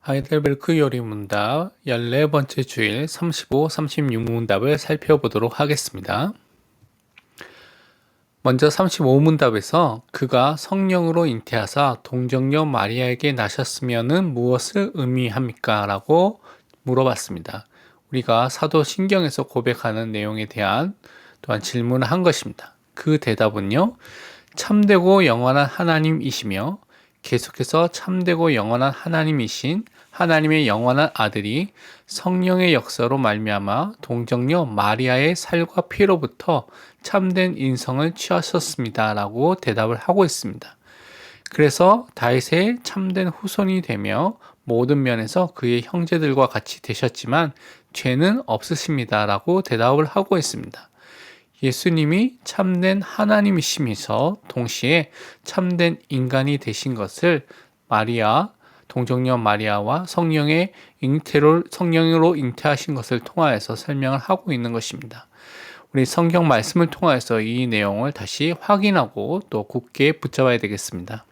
하이델베르크 요리문답 14번째 주일 35, 36문답을 살펴보도록 하겠습니다. 먼저 35문답에서 그가 성령으로 잉태하사 동정녀 마리아에게 나셨으면은 무엇을 의미합니까? 라고 물어봤습니다. 우리가 사도신경에서 고백하는 내용에 대한 또한 질문을 한 것입니다. 그 대답은요, 참되고 영원한 하나님이시며 계속해서 참되고 영원한 하나님이신 하나님의 영원한 아들이 성령의 역사로 말미암아 동정녀 마리아의 살과 피로부터 참된 인성을 취하셨습니다. 라고 대답을 하고 있습니다. 그래서 다윗의 참된 후손이 되며 모든 면에서 그의 형제들과 같이 되셨지만 죄는 없으십니다. 라고 대답을 하고 있습니다. 예수님이 참된 하나님이시면서 동시에 참된 인간이 되신 것을 동정녀 마리아와 성령으로 잉태하신 것을 통하여서 설명을 하고 있는 것입니다. 우리 성경 말씀을 통하여서 이 내용을 다시 확인하고 또 굳게 붙잡아야 되겠습니다.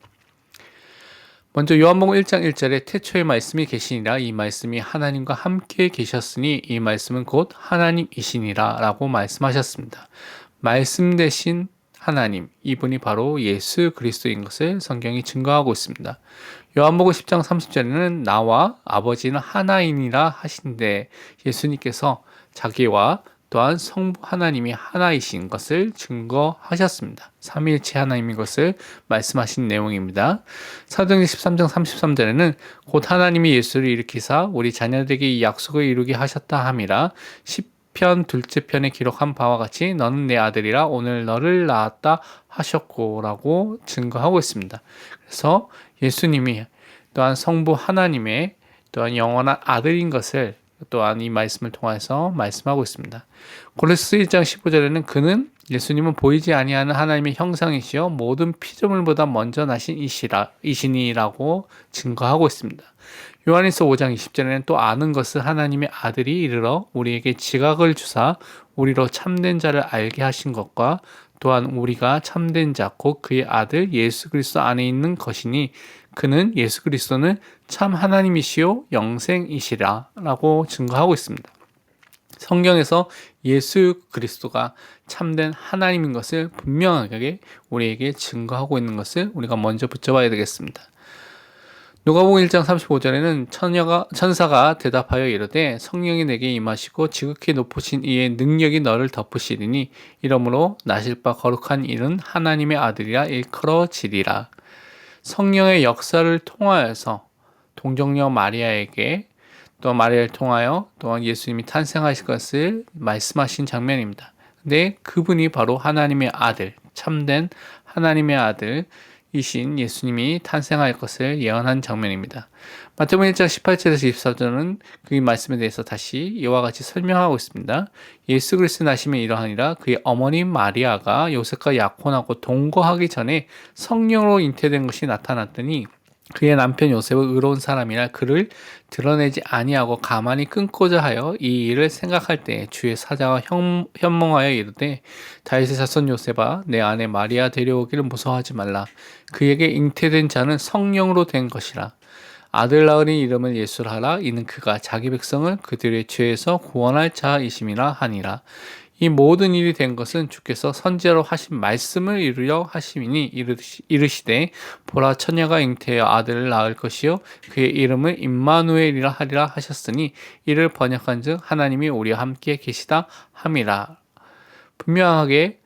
먼저 요한복음 1장 1절에 태초에 말씀이 계시니라, 이 말씀이 하나님과 함께 계셨으니 이 말씀은 곧 하나님이시니라 라고 말씀하셨습니다. 말씀 대신 하나님, 이분이 바로 예수 그리스도인 것을 성경이 증거하고 있습니다. 요한복음 10장 30절에는 나와 아버지는 하나이니라 하신데 예수님께서 자기와 또한 성부 하나님이 하나이신 것을 증거하셨습니다. 삼위일체 하나님인 것을 말씀하신 내용입니다. 사도행전 13장 33절에는 곧 하나님이 예수를 일으키사 우리 자녀들에게 이 약속을 이루게 하셨다 함이라. 시편 둘째 편에 기록한 바와 같이 너는 내 아들이라 오늘 너를 낳았다 하셨고 라고 증거하고 있습니다. 그래서 예수님이 또한 성부 하나님의 또한 영원한 아들인 것을 또한 이 말씀을 통해서 말씀하고 있습니다. 고린도서 1장 15절에는 그는 예수님은 보이지 아니하는 하나님의 형상이시여 모든 피조물보다 먼저 나신 이시니라고 증거하고 있습니다. 요한일서 5장 20절에는 또 아는 것을 하나님의 아들이 이르러 우리에게 지각을 주사 우리로 참된 자를 알게 하신 것과 또한 우리가 참된 자 곧 그의 아들 예수 그리스도 안에 있는 것이니 그는 예수 그리스도는 참 하나님이시요 영생이시라 라고 증거하고 있습니다. 성경에서 예수 그리스도가 참된 하나님인 것을 분명하게 우리에게 증거하고 있는 것을 우리가 먼저 붙잡아야 되겠습니다. 누가복음 1장 35절에는 천사가 대답하여 이르되 성령이 내게 임하시고 지극히 높으신 이의 능력이 너를 덮으시리니 이러므로 나실 바 거룩한 일은 하나님의 아들이라 일컬어지리라. 성령의 역사를 통하여서 동정녀 마리아에게 또 마리아를 통하여 또한 예수님이 탄생하실 것을 말씀하신 장면입니다. 근데 그분이 바로 하나님의 아들, 참된 하나님의 아들이신 예수님이 탄생할 것을 예언한 장면입니다. 마태복음 1장 18절에서 24절은 그 말씀에 대해서 다시 이와 같이 설명하고 있습니다. 예수 그리스도 나심에 이러하니라. 그의 어머니 마리아가 요셉과 약혼하고 동거하기 전에 성령으로 잉태된 것이 나타났더니 그의 남편 요셉은 의로운 사람이라 그를 드러내지 아니하고 가만히 끊고자 하여 이 일을 생각할 때 주의 사자가 현몽하여 이르되 다윗의 자손 요셉아 내 아내 마리아 데려오기를 무서워하지 말라. 그에게 잉태된 자는 성령으로 된 것이라. 아들 낳으니 이름을 예수라 하라. 이는 그가 자기 백성을 그들의 죄에서 구원할 자이심이라 하니라. 이 모든 일이 된 것은 주께서 선지자로 하신 말씀을 이루려 하심이니 이르시되 보라 처녀가 잉태하여 아들을 낳을 것이요 그의 이름을 임마누엘이라 하리라 하셨으니 이를 번역한즉 하나님이 우리와 함께 계시다 함이라. 분명하게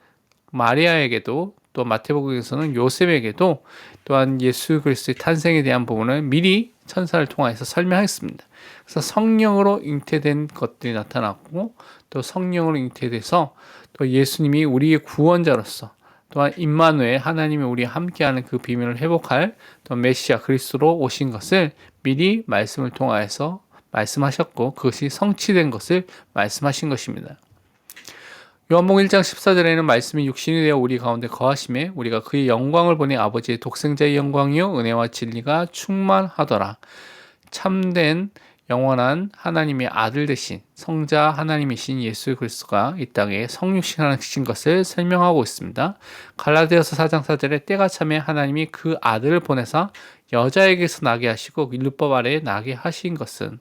마리아에게도 또 마태복음에서는 요셉에게도 또한 예수 그리스도의 탄생에 대한 부분을 미리 천사를 통해서 설명했습니다. 그래서 성령으로 잉태된 것들이 나타났고 또 성령으로 잉태돼서 또 예수님이 우리의 구원자로서 또한 임마누엘 하나님이 우리와 함께하는 그 비밀을 회복할 또 메시아 그리스도로 오신 것을 미리 말씀을 통하여서 말씀하셨고 그것이 성취된 것을 말씀하신 것입니다. 요한복음 1장 14절에는 말씀이 육신이 되어 우리 가운데 거하심에 우리가 그의 영광을 보니 아버지의 독생자의 영광이요 은혜와 진리가 충만하더라. 참된 영원한 하나님의 아들 되신 성자 하나님이신 예수 그리스도가 이 땅에 성육신하신 것을 설명하고 있습니다. 갈라디아서 4장 4절에 때가 참에 하나님이 그 아들을 보내사 여자에게서 나게 하시고 율법 아래에 나게 하신 것은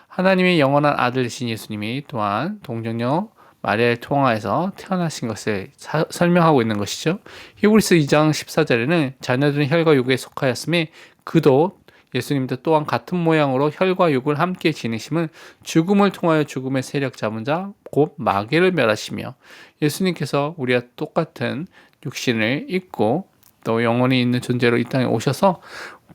하나님의 영원한 아들이신 예수님이 또한 동정녀 마리아를 통하여서 태어나신 것을 설명하고 있는 것이죠. 히브리서 2장 14절에는 자녀들은 혈과 육에 속하였음에 그도 예수님도 또한 같은 모양으로 혈과 육을 함께 지니심은 죽음을 통하여 죽음의 세력 잡은 자 곧 마귀를 멸하시며 예수님께서 우리와 똑같은 육신을 입고 또 영원히 있는 존재로 이 땅에 오셔서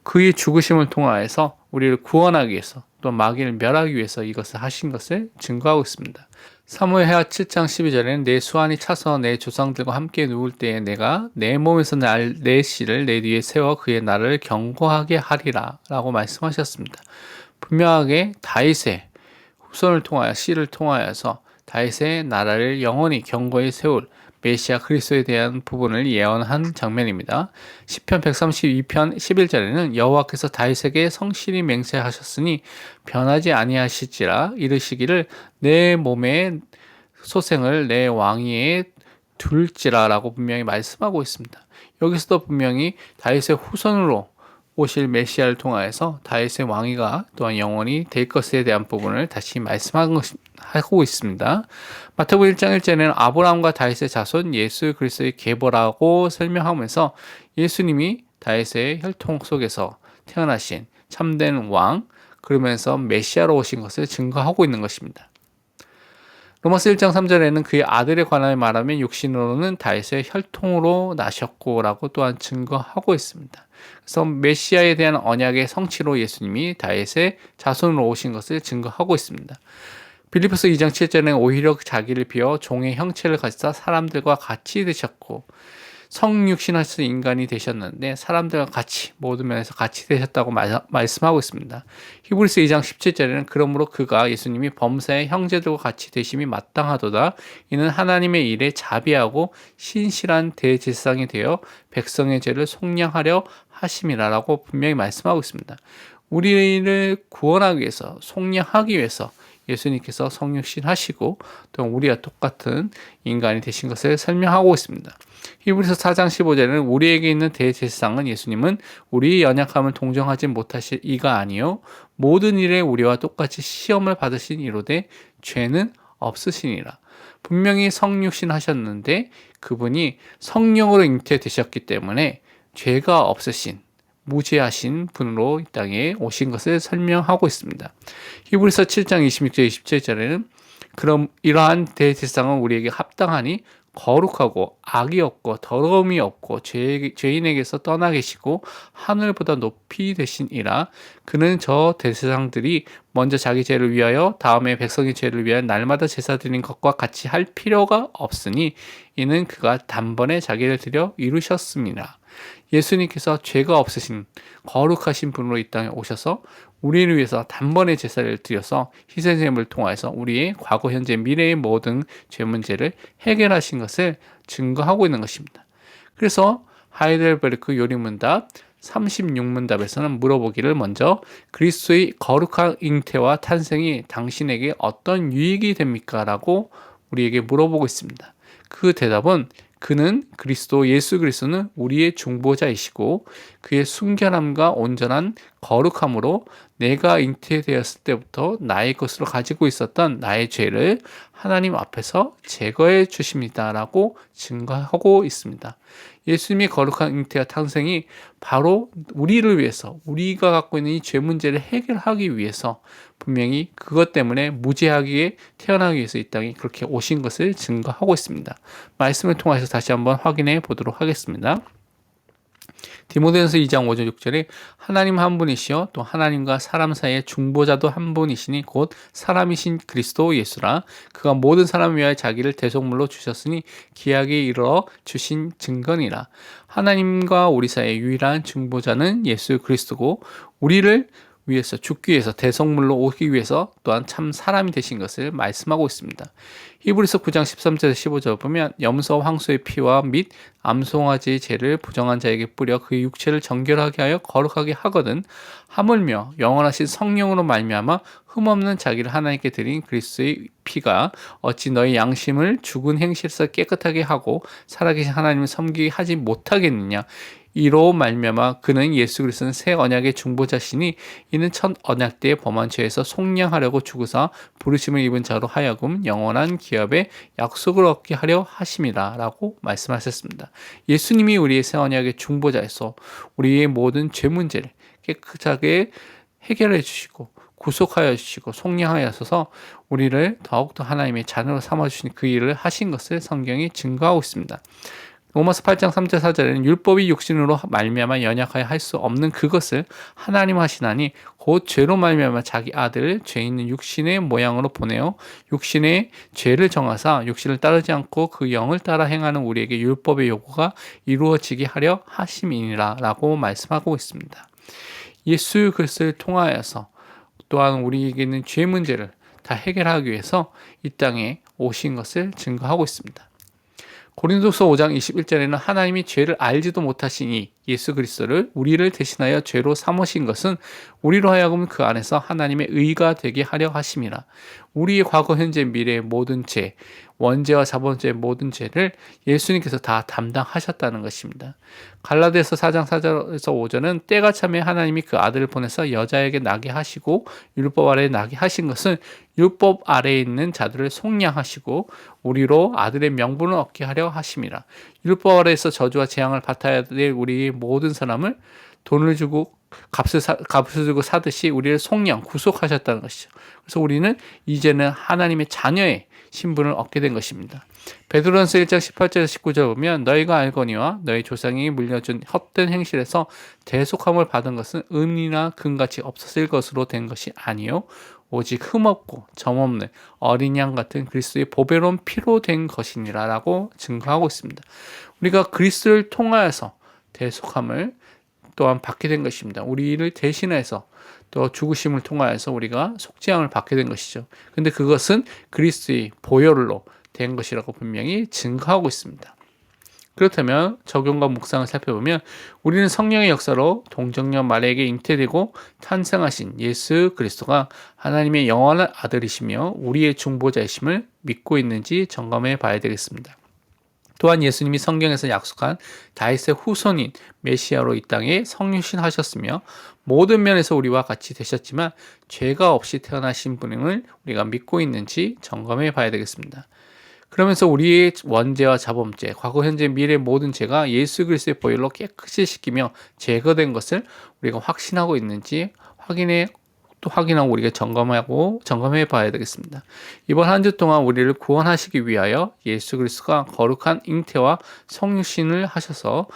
그의 죽으심을 통하여서 우리를 구원하기 위해서 또 마귀를 멸하기 위해서 이것을 하신 것을 증거하고 있습니다. 사무엘하 7장 12절에는 내 수완이 차서 내 조상들과 함께 누울 때에 내가 내 몸에서 내 씨를 내 뒤에 세워 그의 나라를 견고하게 하리라 라고 말씀하셨습니다. 분명하게 다윗의 후손을 통하여 씨를 통하여서 다윗의 나라를 영원히 견고히 세울 메시아 그리스도에 대한 부분을 예언한 장면입니다. 시편 132편 11절에는 여호와께서 다윗에게 성실히 맹세하셨으니 변하지 아니하실지라 이르시기를 내 몸의 소생을 내 왕위에 둘지라라고 분명히 말씀하고 있습니다. 여기서도 분명히 다윗의 후손으로 오실 메시아를 통하여서 다윗의 왕위가 또한 영원히 될 것에 대한 부분을 다시 말씀하고 있습니다. 마태복음 1장 1절에는 아브라함과 다윗의 자손 예수 그리스도의 계보라고 설명하면서 예수님이 다윗의 혈통 속에서 태어나신 참된 왕, 그러면서 메시아로 오신 것을 증거하고 있는 것입니다. 로마서 1장 3절에는 그의 아들에 관하여 말하면 육신으로는 다윗의 혈통으로 나셨고 라고 또한 증거하고 있습니다. 그래서 메시아에 대한 언약의 성취로 예수님이 다윗의 자손으로 오신 것을 증거하고 있습니다. 빌립보서 2장 7절에는 오히려 자기를 비워 종의 형체를 가지사 사람들과 같이 되셨고 성육신하신 인간이 되셨는데 사람들과 같이 모든 면에서 같이 되셨다고 말씀하고 있습니다. 히브리서 2장 17절에는 그러므로 그가 예수님이 범사의 형제들과 같이 되심이 마땅하도다. 이는 하나님의 일에 자비하고 신실한 대제사장이 되어 백성의 죄를 속량하려 하심이라라고 분명히 말씀하고 있습니다. 우리를 구원하기 위해서 속량하기 위해서 예수님께서 성육신 하시고 또 우리와 똑같은 인간이 되신 것을 설명하고 있습니다. 히브리서 4장 15절에는 우리에게 있는 대제사장은 예수님은 우리의 연약함을 동정하지 못하실 이가 아니요 모든 일에 우리와 똑같이 시험을 받으신 이로되 죄는 없으시니라. 분명히 성육신 하셨는데 그분이 성령으로 잉태되셨기 때문에 죄가 없으신 무죄하신 분으로 이 땅에 오신 것을 설명하고 있습니다. 히브리서 7장 26절 27절에는 그럼 이러한 대제사장은 우리에게 합당하니 거룩하고 악이 없고 더러움이 없고 죄인에게서 떠나 계시고 하늘보다 높이 되시니라. 그는 저 대제사장들이 먼저 자기 죄를 위하여 다음에 백성의 죄를 위하여 날마다 제사 드리는 것과 같이 할 필요가 없으니 이는 그가 단번에 자기를 드려 이루셨습니다. 예수님께서 죄가 없으신 거룩하신 분으로 이 땅에 오셔서 우리를 위해서 단번에 제사를 드려서 희생제물을 통해서 우리의 과거, 현재, 미래의 모든 죄 문제를 해결하신 것을 증거하고 있는 것입니다. 그래서 하이델베르크 요리문답 36문답에서는 물어보기를 먼저 그리스도의 거룩한 잉태와 탄생이 당신에게 어떤 유익이 됩니까? 라고 우리에게 물어보고 있습니다. 그 대답은 그는 예수 그리스도는 우리의 중보자이시고 그의 순결함과 온전한 거룩함으로 내가 잉태되었을 때부터 나의 것으로 가지고 있었던 나의 죄를 하나님 앞에서 제거해 주십니다라고 증거하고 있습니다. 예수님의 거룩한 잉태와 탄생이 바로 우리를 위해서 우리가 갖고 있는 이 죄 문제를 해결하기 위해서 분명히 그것 때문에 무죄하기에 태어나기 위해서 이 땅에 그렇게 오신 것을 증거하고 있습니다. 말씀을 통해서 다시 한번 확인해 보도록 하겠습니다. 디모데전서 2장 5절 6절에 하나님 한 분이시요 또 하나님과 사람 사이의 중보자도 한 분이시니 곧 사람이신 그리스도 예수라. 그가 모든 사람을 위하여 자기를 대속물로 주셨으니 기약에 이르러 주신 증거니라. 하나님과 우리 사이의 유일한 중보자는 예수 그리스도고 우리를 위해서 죽기 위해서 대속물로 오기 위해서 또한 참 사람이 되신 것을 말씀하고 있습니다. 히브리서 9장 13절에서 15절 보면 염소와 황소의 피와 및 암송아지의 죄를 부정한 자에게 뿌려 그의 육체를 정결하게 하여 거룩하게 하거든 하물며 영원하신 성령으로 말미암아 흠없는 자기를 하나님께 드린 그리스도의 피가 어찌 너희 양심을 죽은 행실에서 깨끗하게 하고 살아계신 하나님을 섬기게 하지 못하겠느냐. 이로 말미암아 그는 예수 그리스도는 새 언약의 중보자시니 이는 첫 언약 때의 범한 죄에서 속량하려고 죽으사 부르심을 입은 자로 하여금 영원한 기업의 약속을 얻게 하려 하심이라 라고 말씀하셨습니다. 예수님이 우리의 새 언약의 중보자에서 우리의 모든 죄 문제를 깨끗하게 해결해 주시고 구속하여 주시고 속량하여서 우리를 더욱더 하나님의 자녀로 삼아주신 그 일을 하신 것을 성경이 증거하고 있습니다. 로마서 8장 3절 4절에는 율법이 육신으로 말미암아 연약하여 할 수 없는 그것을 하나님 하시나니 곧 죄로 말미암아 자기 아들을 죄 있는 육신의 모양으로 보내어 육신의 죄를 정하사 육신을 따르지 않고 그 영을 따라 행하는 우리에게 율법의 요구가 이루어지게 하려 하심이니라 라고 말씀하고 있습니다. 예수 그리스도를 통하여서 또한 우리에게 있는 죄 문제를 다 해결하기 위해서 이 땅에 오신 것을 증거하고 있습니다. 고린도서 5장 21절에는 하나님이 죄를 알지도 못하시니 예수 그리스도를 우리를 대신하여 죄로 삼으신 것은 우리로 하여금 그 안에서 하나님의 의가 되게 하려 하심이라. 우리의 과거, 현재, 미래의 모든 죄, 원죄와 자본죄의 모든 죄를 예수님께서 다 담당하셨다는 것입니다. 갈라디아서 4장 4절에서 5절은 때가 참에 하나님이 그 아들을 보내서 여자에게 나게 하시고 율법 아래에 나게 하신 것은 율법 아래에 있는 자들을 속량하시고 우리로 아들의 명분을 얻게 하려 하심이라. 율법 아래에서 저주와 재앙을 받아야 될 우리 모든 사람을 돈을 주고 값을 주고 사듯이 우리를 속량, 구속하셨다는 것이죠. 그래서 우리는 이제는 하나님의 자녀의 신분을 얻게 된 것입니다. 베드로전서 1장 18절에서 19절 보면 너희가 알거니와 너희 조상이 물려준 헛된 행실에서 대속함을 받은 것은 은이나 금같이 없어질 것으로 된 것이 아니요 오직 흠없고 점없는 어린 양 같은 그리스도의 보배로운 피로 된 것이니라 라고 증거하고 있습니다. 우리가 그리스도를 통하여서 대속함을 또한 받게 된 것입니다. 우리를 대신해서 또 죽으심을 통하여서 우리가 속죄함을 받게 된 것이죠. 근데 그것은 그리스도의 보혈로 된 것이라고 분명히 증거하고 있습니다. 그렇다면 적용과 묵상을 살펴보면 우리는 성령의 역사로 동정녀 마리아에게 잉태되고 탄생하신 예수 그리스도가 하나님의 영원한 아들이시며 우리의 중보자이심을 믿고 있는지 점검해 봐야 되겠습니다. 또한 예수님이 성경에서 약속한 다윗의 후손인 메시아로 이 땅에 성육신하셨으며 모든 면에서 우리와 같이 되셨지만 죄가 없이 태어나신 분임을 우리가 믿고 있는지 점검해 봐야 되겠습니다. 그러면서 우리의 원죄와 자범죄, 과거, 현재, 미래 모든 죄가 예수 그리스도의 보혈로 깨끗이 씻기며 제거된 것을 우리가 확신하고 있는지 확인하고 우리가 점검해 봐야 되겠습니다. 이번 한 주 동안 우리를 구원하시기 위하여 예수 그리스도가 거룩한 잉태와 성육신을 하셔서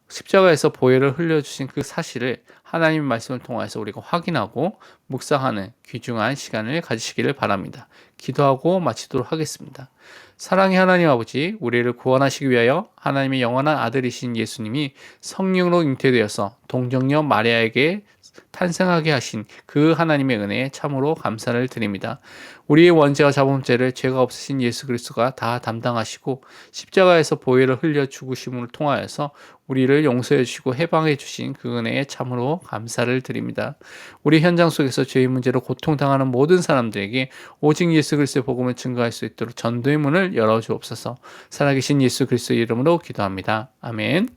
십자가에서 보혈을 흘려주신 그 사실을 하나님의 말씀을 통해서 우리가 확인하고 묵상하는 귀중한 시간을 가지시기를 바랍니다. 기도하고 마치도록 하겠습니다. 사랑의 하나님 아버지, 우리를 구원하시기 위하여 하나님의 영원한 아들이신 예수님이 성령으로 잉태되어서 동정녀 마리아에게 탄생하게 하신 그 하나님의 은혜에 참으로 감사를 드립니다. 우리의 원죄와 자범죄를 죄가 없으신 예수 그리스도가 다 담당하시고 십자가에서 보혈을 흘려 죽으심을 통하여서 우리를 용서해 주시고 해방해 주신 그 은혜에 참으로 감사를 드립니다. 우리 현장 속에서 죄의 문제로 고통당하는 모든 사람들에게 오직 예수 그리스도의 복음을 증거할 수 있도록 전도의 문을 열어주옵소서. 살아계신 예수 그리스도의 이름으로 기도합니다. 아멘.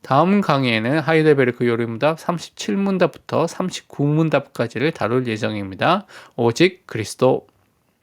다음 강의에는 하이델베르크 요리문답 37문답부터 39문답까지를 다룰 예정입니다. 오직 그리스도.